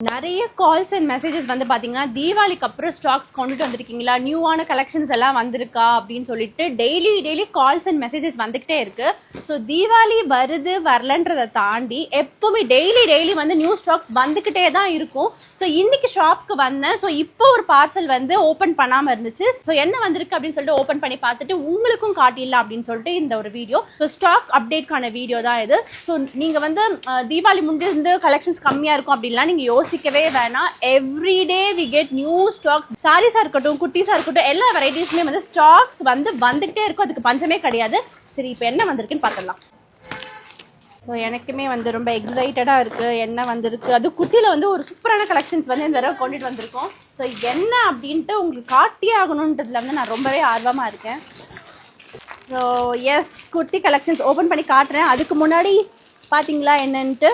நிறைய calls and messages வந்து பார்த்தீங்கன்னா தீபாவளிக்கு அப்புறம் ஸ்டாக்ஸ் கொண்டுட்டு வந்திருக்கீங்களா, நியூவான கலெக்ஷன்ஸ் எல்லாம் வந்திருக்கா அப்படின்னு சொல்லிட்டு டெய்லி கால்ஸ் அண்ட் மெசேஜஸ் வந்துகிட்டே இருக்கு. ஸோ தீபாவளி வருது வரலன்றதை தாண்டி எப்பவுமே டெய்லி வந்து நியூ ஸ்டாக்ஸ் வந்துக்கிட்டே தான் இருக்கும். ஸோ இன்னைக்கு ஷாப்க்கு வந்தேன். ஸோ இப்போ ஒரு பார்சல் வந்து ஓப்பன் பண்ணாமல் இருந்துச்சு. ஸோ என்ன வந்திருக்கு அப்படின்னு சொல்லிட்டு ஓப்பன் பண்ணி பார்த்துட்டு உங்களுக்கும் காட்டிடலாம் அப்படின்னு சொல்லிட்டு இந்த ஒரு வீடியோ. ஸோ ஸ்டாக் அப்டேட்கான வீடியோ தான் இது. ஸோ நீங்கள் வந்து தீபாவளி முடிந்து கலெக்ஷன்ஸ் கம்மியாக இருக்கும் அப்படின்லாம் நீங்கள் யோசிக்கவே வேணாம். Everyday we get new stocks. சாரீஸாக இருக்கட்டும், குர்த்திஸாக இருக்கட்டும், எல்லா வெரைட்டிஸ்லேயும் வந்து ஸ்டாக்ஸ் வந்து வந்துகிட்டே இருக்கும். அதுக்கு பஞ்சமே கிடையாது. சரி, இப்போ என்ன வந்திருக்குன்னு பார்த்துடலாம். ஸோ எனக்குமே வந்து ரொம்ப எக்ஸைட்டடாக இருக்குது என்ன வந்திருக்கு. அது குர்த்தியில் வந்து ஒரு சூப்பரான கலெக்ஷன்ஸ் வந்து இந்த தடவை கொண்டுட்டு வந்திருக்கோம். ஸோ என்ன அப்படின்ட்டு உங்களுக்கு காட்டியே ஆகணுன்றதுல வந்து நான் ரொம்பவே ஆர்வமாக இருக்கேன். So yes, kurti collections open பண்ணி காட்டுறேன். அதுக்கு முன்னாடி பார்த்தீங்களா என்னன்ட்டு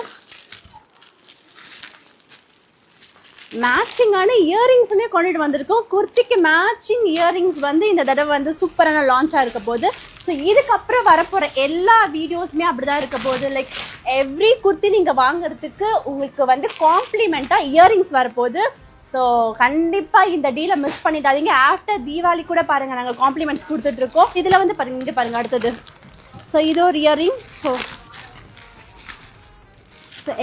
மேட்சிங்கான இயரிங்ஸுமே கொண்டுட்டு வந்திருக்கோம். குர்த்திக்கு மேட்சிங் இயரிங்ஸ் வந்து இந்த தடவை வந்து சூப்பரான லான்ச்சாக இருக்க போகுது. ஸோ இதுக்கப்புறம் வரப்போகிற எல்லா வீடியோஸுமே அப்படி தான் இருக்க போகுது. லைக் எவ்ரி குர்த்தி நீங்கள் வாங்குறதுக்கு உங்களுக்கு வந்து காம்ப்ளிமெண்ட்டாக இயரிங்ஸ் வரப்போகுது. ஸோ கண்டிப்பாக இந்த டீலை மிஸ் பண்ணிடாதீங்க. ஆஃப்டர் தீபாவளி கூட பாருங்கள், நாங்கள் காம்ப்ளிமெண்ட்ஸ் கொடுத்துட்ருக்கோம். இதில் வந்து பாருங்கள் அடுத்தது. ஸோ இது ஒரு இயரிங். ஸோ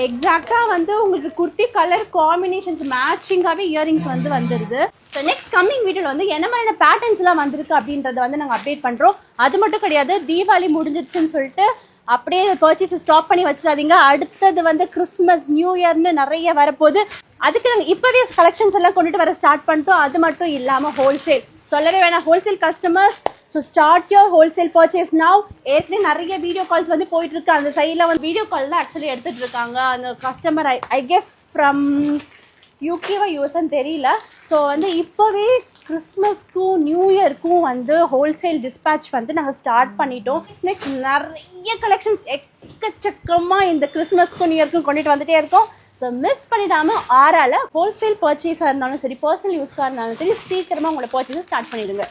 எக்ஸாக்டாக வந்து உங்களுக்கு குர்த்தி கலர் காம்பினேஷன்ஸ் மேட்சிங்காகவே இயரிங்ஸ் வந்து வந்துடுது. ஸோ நெக்ஸ்ட் கம்மிங் வீடியோவில் வந்து என்ன மாதிரியான பேட்டர்ன்ஸ்லாம் வந்திருக்கு அப்படின்றத வந்து நாங்கள் அப்டேட் பண்ணுறோம். அது மட்டும் கிடையாது, தீபாவளி முடிஞ்சிருச்சுன்னு சொல்லிட்டு அப்படியே பர்ச்சேஸ் ஸ்டாப் பண்ணி வச்சிடாதீங்க. அடுத்தது வந்து கிறிஸ்மஸ், நியூ இயர்னு நிறைய வரப்போகுது. அதுக்கு நாங்கள் இப்போவே கலெக்ஷன்ஸ் எல்லாம் கொண்டுட்டு வர ஸ்டார்ட் பண்ணிட்டோம். அது மட்டும் இல்லாமல் ஹோல்சேல் சொல்லவே வேணாம். Wholesale customers, so start your wholesale purchase now. ஏற்கனவே நிறைய வீடியோ கால்ஸ் வந்து போயிட்டு இருக்கு. அந்த சைடில் வந்து வீடியோ கால் தான் ஆக்சுவலி எடுத்துட்டு இருக்காங்க. அந்த கஸ்டமர் ஐ கெஸ் ஃப்ரம் யூகேவா யூஎஸ்ன்னு தெரியல. ஸோ வந்து இப்போவே கிறிஸ்மஸ்க்கும் நியூ இயர்க்கும் வந்து ஹோல்சேல் டிஸ்பேட்ச் வந்து நாங்கள் ஸ்டார்ட் பண்ணிட்டோம். நெக்ஸ்ட் நிறைய கலெக்ஷன்ஸ் எக்கச்சக்கமாக இந்த கிறிஸ்மஸ்க்கும் நியூ இயர்க்கும் கொண்டுட்டு வந்துட்டே இருக்கோம். ஸோ மிஸ் பண்ணிடாமல் ஆறால் ஹோல்சேல் பர்ச்சேஸாக இருந்தாலும் சரி, பர்சனல் யூஸ்க்காக இருந்தாலும் சரி, சீக்கிரமாக உங்களோட பர்ச்சேஸை ஸ்டார்ட் பண்ணிடுங்க.